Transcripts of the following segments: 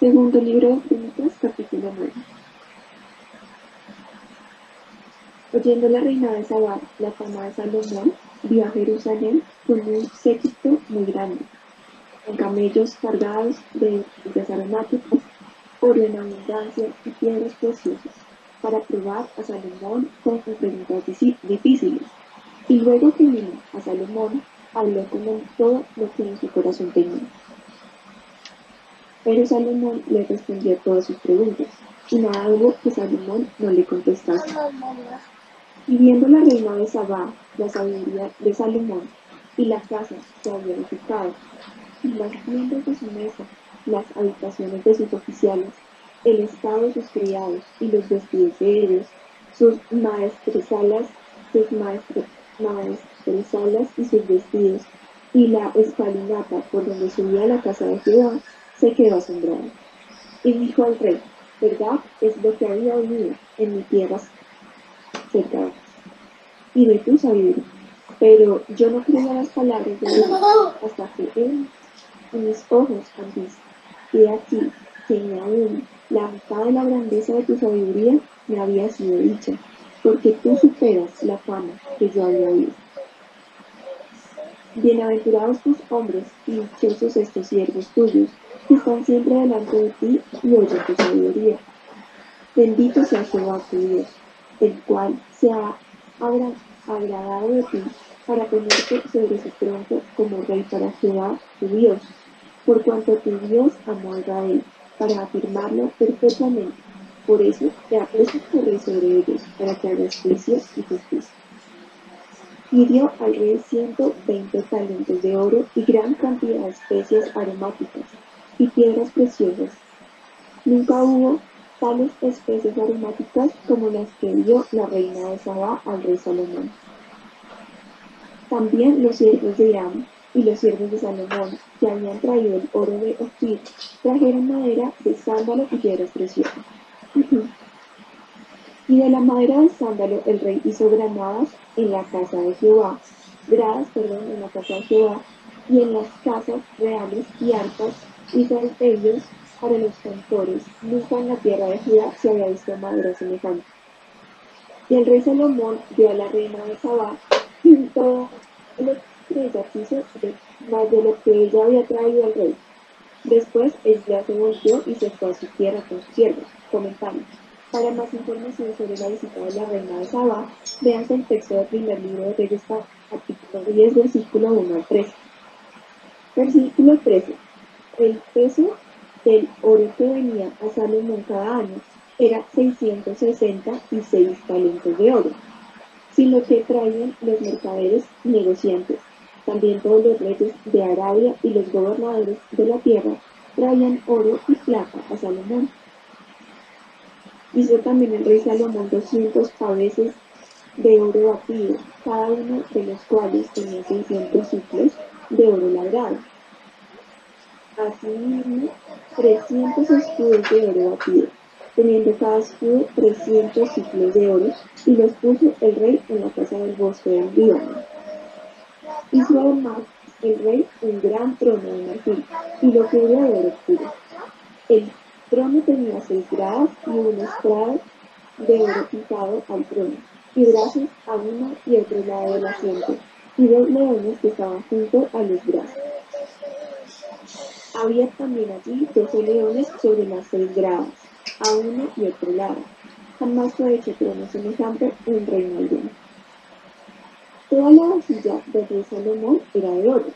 Segundo libro de Crónicas, capítulo 9. Oyendo la reina de Sabá la fama de Salomón, vio a Jerusalén con un séquito muy grande, con camellos cargados de especies aromáticas, oro en abundancia y piedras preciosas, para probar a Salomón con preguntas difíciles. Y luego que vino a Salomón, habló con él todo lo que en su corazón tenía. Pero Salomón le respondió todas sus preguntas, y nada hubo que Salomón no le contestase. Y viendo la reina de Sabá la sabiduría de Salomón, y la casa que había edificado, y las tiendas de su mesa, las habitaciones de sus oficiales, el estado de sus criados y los vestidos de ellos, sus maestresalas y sus vestidos, y la escalinata por donde subía a la casa de Jehová, se quedó asombrado. Y dijo al rey: verdad es lo que había oído en mi tierra cerca y de tu sabiduría. Pero yo no creía las palabras de Dios hasta que él y mis ojos han visto. Y aquí que ni aún la mitad de la grandeza de tu sabiduría me había sido dicha, porque tú superas la fama que yo había oído. Bienaventurados tus hombres y dichosos estos siervos tuyos, que están siempre delante de ti y oyen tu sabiduría. Bendito sea Jehová tu Dios, el cual se ha agradado de ti para ponerte sobre su tronco como rey para Jehová tu Dios, por cuanto tu Dios amó a Israel, para afirmarlo perpetuamente. Por eso te ha puesto por rey sobre ellos, para que hagas juicio y justicia. Y dio al rey 120 talentos de oro y gran cantidad de especias aromáticas y piedras preciosas. Nunca hubo tales especies aromáticas como las que dio la reina de Sabá al rey Salomón. También los siervos de Hiram y los siervos de Salomón, que habían traído el oro de Ofir, trajeron madera de sándalo y piedras preciosas. Y de la madera del sándalo el rey hizo granadas en la casa de Jehová, en la casa de Jehová, y en las casas reales y arpas y salterios para los cantores. Nunca en la tierra de Judá se había visto madera semejante. Y el rey Salomón dio a la reina de Sabá todo lo que ella quiso, más de lo que ella había traído al rey. Después ella se volvió y se fue a su tierra con sus siervos, comentando: para más información sobre la visita de la reina de Sabá, vean el texto del primer libro de Reyes, capítulo 10, versículo 1 al 13. Versículo 13. El peso del oro que venía a Salomón cada año era 666 talentos de oro, sin lo que traían los mercaderes y negociantes. También todos los reyes de Arabia y los gobernadores de la tierra traían oro y plata a Salomón. Hizo también el rey Salomón 200 paveses de oro batido, cada uno de los cuales tenía 600 ciclos de oro labrado. Asimismo, 300 escudos de oro batido, teniendo cada escudo 300 ciclos de oro, y los puso el rey en la casa del bosque de Líbano. Hizo además el rey un gran trono de marfil, y lo cubrió de oro puro. El trono tenía 6 gradas y un estrado de oro pintado al trono, y brazos a uno y otro lado del asiento, y 2 leones que estaban junto a los brazos. Había también allí 12 leones sobre las 6 gradas, a uno y otro lado. Jamás fue hecho trono semejante en reino alguno. Toda la vasilla del rey Salomón era de oro,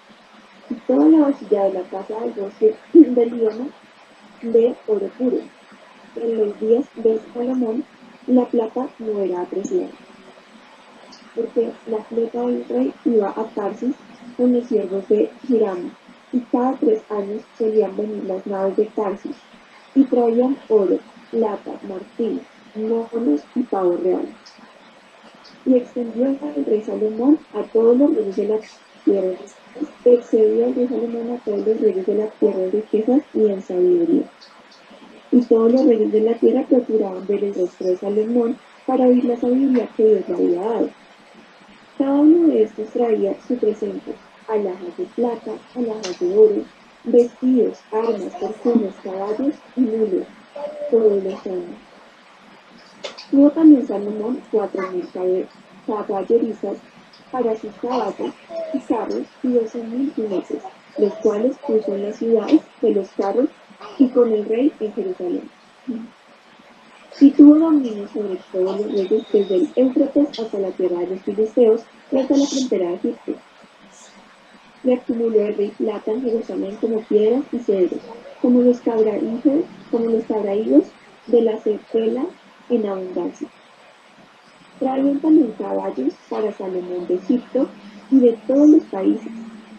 y toda la vasilla de la casa del bosque del Líbano de oro puro. En los días de Salomón, la plata no era apreciada, porque la flota del rey iba a Tarsis con los siervos de Hiram, y cada 3 años solían venir las naves de Tarsis, y traían oro, plata, marfil, monos y pavos reales. Y extendió el rey Salomón a todos los reyes de la tierra, excedió el rey Salomón a todos los reyes de la tierra en riquezas y en sabiduría. Y todos los reyes de la tierra procuraban ver el rostro de Salomón para oír la sabiduría que Dios le había dado. Cada uno de estos traía su presente: alhajas de plata, alhajas de oro, vestidos, armas, perfumes, caballos y mulos, todos los años. Tuvo también Salomón 4.000 caballerizas para sus caballos y carros y 12.000 jinetes, los cuales puso en las ciudades de los carros y con el rey en Jerusalén. Y tuvo dominio sobre todos los reyes desde el Éufrates hasta la tierra de los filisteos y hasta la frontera de Egipto. Le acumuló el rey plata en Jerusalén como piedras y cedros, como los cabraídos de la cepela en abundancia. Traían también caballos para Salomón de Egipto y de todos los países.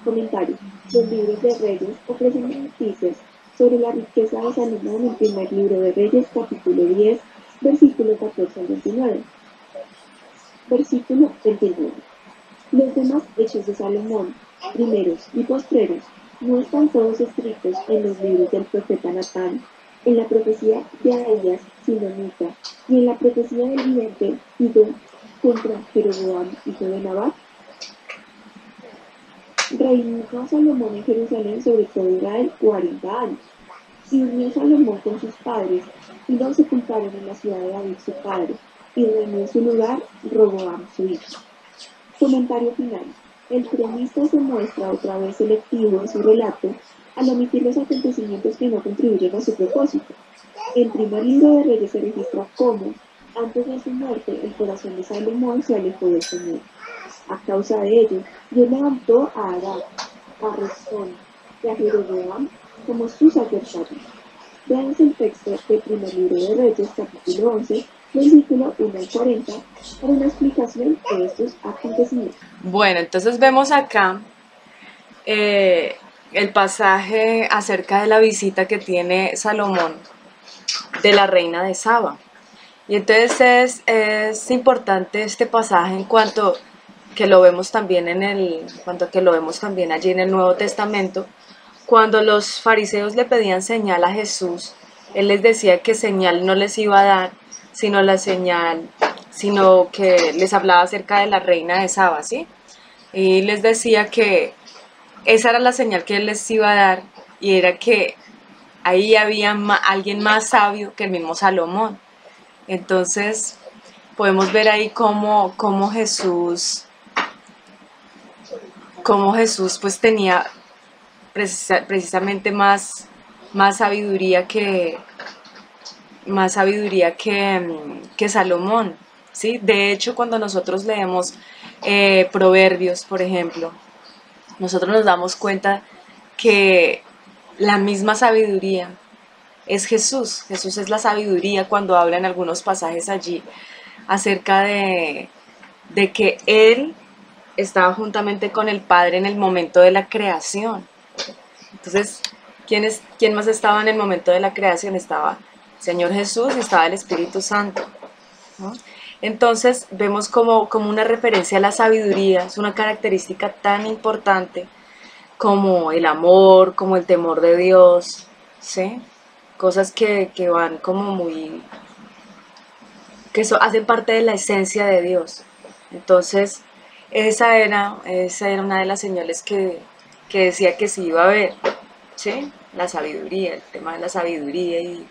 Comentario. Los libros de Reyes ofrecen noticias sobre la riqueza de Salomón en el primer libro de Reyes, capítulo 10, versículo 14 al 29. Versículo 29. Los demás hechos de Salomón, primeros y postreros, no están todos escritos en los libros del profeta Natán, en la profecía de Ahías Silonita y en la profecía del vidente Ido contra Jeroboam, hijo de Nabat. Reinó Salomón en Jerusalén sobre todo Israel 40 años. Y durmió Salomón con sus padres, y los sepultaron en la ciudad de David su padre, y reinó en su lugar Roboam su hijo. Comentario final. El cronista se muestra otra vez selectivo en su relato al omitir los acontecimientos que no contribuyen a su propósito. El primer libro de Reyes se registra cómo, antes de su muerte, el corazón de Salomón se alejó del Señor. A causa de ello, Dios levantó a Adad, a Rezón y a Jeroboam como sus adversarios. Veamos el texto del primer libro de Reyes, capítulo 11, versículo 1 al 40, para una explicación de estos acontecimientos. Bueno, entonces vemos acá el pasaje acerca de la visita que tiene Salomón de la reina de Saba. Y entonces es importante este pasaje en cuanto que lo vemos también allí en el Nuevo Testamento, cuando los fariseos le pedían señal a Jesús, él les decía que señal no les iba a dar, sino que les hablaba acerca de la reina de Saba, ¿sí? Y les decía que esa era la señal que él les iba a dar, y era que ahí había alguien más sabio que el mismo Salomón. Entonces podemos ver ahí cómo Jesús pues tenía precisamente más sabiduría que Salomón, ¿sí? De hecho, cuando nosotros leemos Proverbios, por ejemplo, nosotros nos damos cuenta que la misma sabiduría es Jesús. Jesús es la sabiduría cuando habla en algunos pasajes allí acerca de que Él estaba juntamente con el Padre en el momento de la creación. Entonces, ¿quién más estaba en el momento de la creación? Estaba el Señor Jesús y estaba el Espíritu Santo, ¿no? Entonces vemos como una referencia a la sabiduría, es una característica tan importante como el amor, como el temor de Dios, ¿sí? Cosas que van como muy, hacen parte de la esencia de Dios. Entonces, esa era una de las señales que decía que sí iba a haber, ¿sí? La sabiduría, el tema de la sabiduría y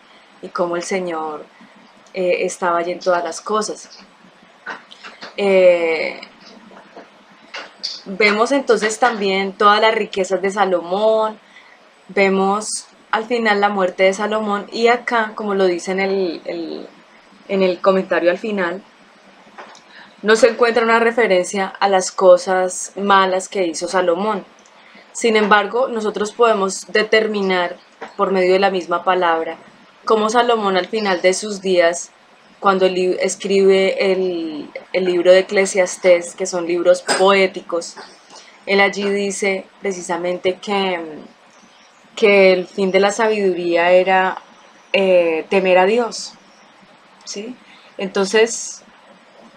cómo el Señor estaba allí en todas las cosas. Vemos entonces también todas las riquezas de Salomón, vemos al final la muerte de Salomón, y acá, como lo dice en el comentario al final, no se encuentra una referencia a las cosas malas que hizo Salomón. Sin embargo, nosotros podemos determinar por medio de la misma palabra cómo Salomón al final de sus días, cuando escribe el libro de Eclesiastés, que son libros poéticos, él allí dice precisamente que el fin de la sabiduría era temer a Dios, ¿sí? Entonces,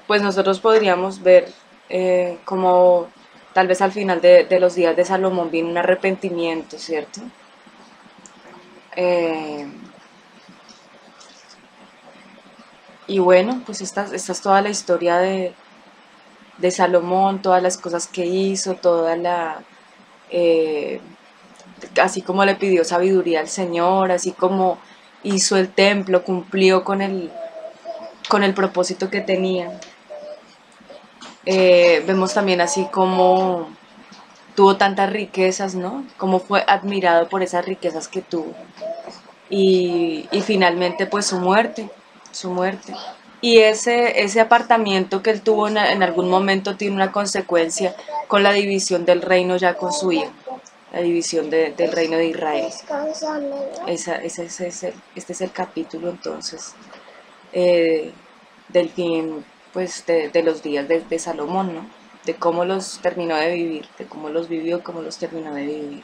pues nosotros podríamos ver como tal vez al final de los días de Salomón viene un arrepentimiento, ¿cierto? Y bueno, pues esta es toda la historia de Salomón, todas las cosas que hizo, toda la así como le pidió sabiduría al Señor, así como hizo el templo, cumplió con el propósito que tenía. Vemos también así como tuvo tantas riquezas, ¿no? Como fue admirado por esas riquezas que tuvo. Y finalmente pues su muerte. Y ese apartamiento que él tuvo en algún momento tiene una consecuencia con la división del reino ya con su hijo, la división del reino de Israel. Este es el capítulo entonces del fin pues de los días de Salomón, ¿no? De cómo los terminó de vivir, de cómo los vivió, cómo los terminó de vivir.